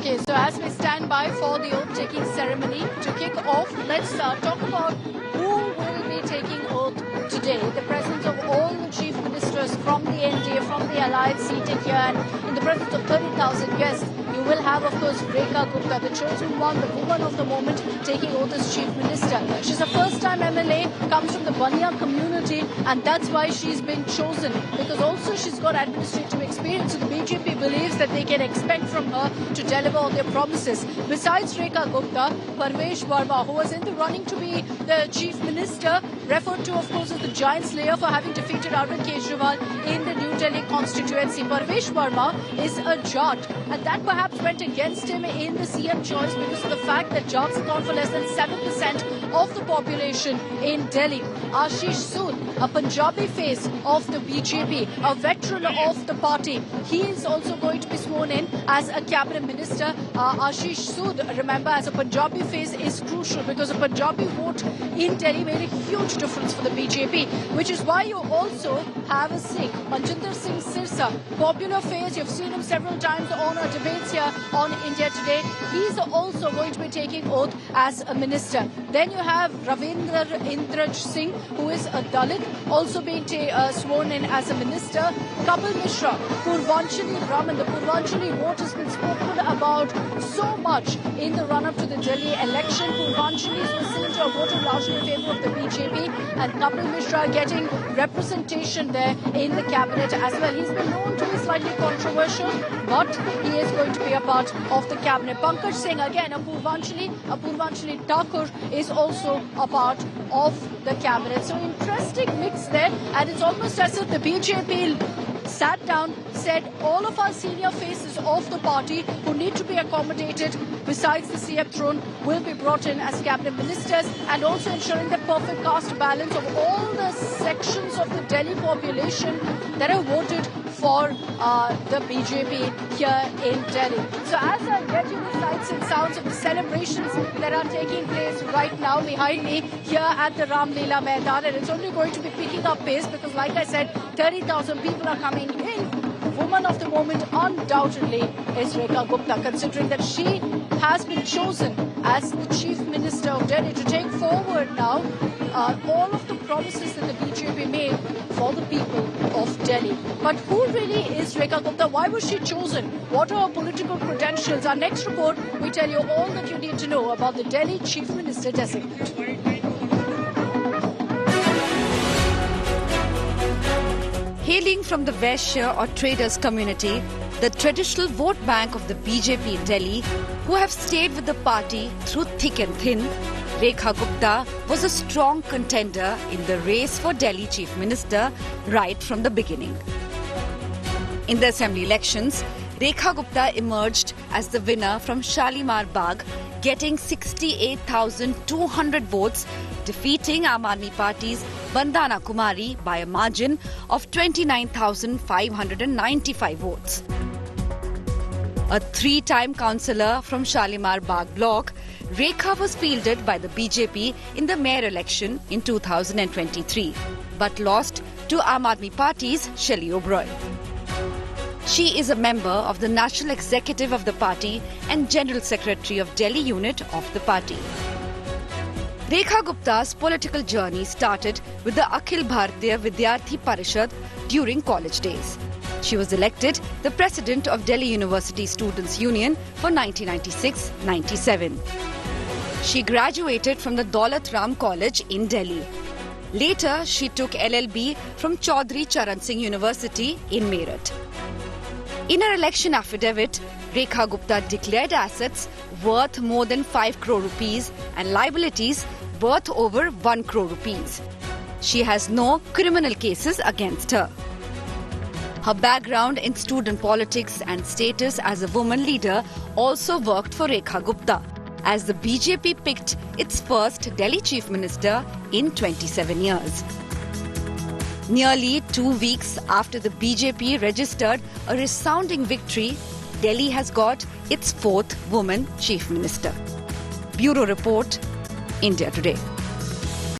Okay, so as we stand by for the oath-taking ceremony to kick off, let's talk about who will be taking oath today. The presence of all the chief ministers from the NDA, from the alliance seated here, and in the presence of 30,000 guests. You will have, of course, Rekha Gupta, the chosen one, the woman of the moment, taking oath as Chief Minister. She's a first-time MLA, comes from the Bania community, and that's why she's been chosen. Because also she's got administrative experience, so the BJP believes that they can expect from her to deliver on their promises. Besides Rekha Gupta, Parvesh Verma, who was in the running to be the Chief Minister, referred to, of course, as the giant slayer for having defeated Arvind Kejriwal in the New Delhi constituency. Parvesh Verma is a Jat, and that perhaps went against him in the CM choice because of the fact that Jats account for less than 7% of the population in Delhi. Ashish Sood, a Punjabi face of the BJP, a veteran of the party, he is also going to be sworn in as a cabinet minister. Ashish Sood, remember, as a Punjabi face is crucial because a Punjabi vote in Delhi made a huge difference for the BJP, which is why you also have a Sikh, Manjinder Singh Sirsa, popular face. You've seen him several times on our debates here on India Today. He's also going to be taking oath as a minister. Then you have Ravindra Indraj Singh, who is a Dalit, also being sworn in as a minister. Kapil Mishra, Purvanchali Brahman. The Purvanchali vote has been spoken about so much in the run-up to the Delhi election. Purvanchalis were seen to have voted largely in favour of the BJP, and Kapil Mishra getting representation there in the cabinet as well. He's been known to be slightly controversial, but he is going to be a part of the cabinet. Pankaj Singh, again a Purvanchali Thakur, is also a part of the cabinet. So interesting mix there, and it's almost as if the BJP sat down, said all of our senior faces of the party who need to be accommodated besides the CM throne will be brought in as cabinet ministers, and also ensuring the perfect caste balance of all the sections of the Delhi population that have voted for the BJP here in Delhi. So as I get you the sights and sounds of the celebrations that are taking place right now behind me here at the Ram Leela Maidan, and it's only going to be picking up pace because, like I said, 30,000 people are coming in. Woman of the moment undoubtedly is Rekha Gupta, considering that she has been chosen as the Chief Minister of Delhi to take forward now all of the promises that the BJP made for the people of Delhi. But who really is Rekha Gupta? Why was she chosen? What are her political credentials? Our next report, we tell you all that you need to know about the Delhi Chief Minister designate. Hailing from the Vaishya or traders community, the traditional vote bank of the BJP in Delhi, who have stayed with the party through thick and thin, Rekha Gupta was a strong contender in the race for Delhi Chief Minister right from the beginning. In the assembly elections, Rekha Gupta emerged as the winner from Shalimar Bagh, getting 68,200 votes, defeating Aam Aadmi Party's Vandana Kumari by a margin of 29,595 votes. A three-time councillor from Shalimar Bagh block, Rekha was fielded by the BJP in the mayor election in 2023, but lost to Aam Aadmi Party's Shelley Oberoi. She is a member of the National Executive of the party and General Secretary of Delhi unit of the party. Rekha Gupta's political journey started with the Akhil Bharatiya Vidyarthi Parishad during college days. She was elected the president of Delhi University Students' Union for 1996-97. She graduated from the Daulat Ram College in Delhi. Later, she took LLB from Chaudhry Charan Singh University in Meerut. In her election affidavit, Rekha Gupta declared assets worth more than 5 crore rupees and liabilities worth over 1 crore rupees. She has no criminal cases against her. Her background in student politics and status as a woman leader also worked for Rekha Gupta, as the BJP picked its first Delhi Chief Minister in 27 years. Nearly 2 weeks after the BJP registered a resounding victory, Delhi has got its 4th woman Chief Minister. Bureau Report, India Today.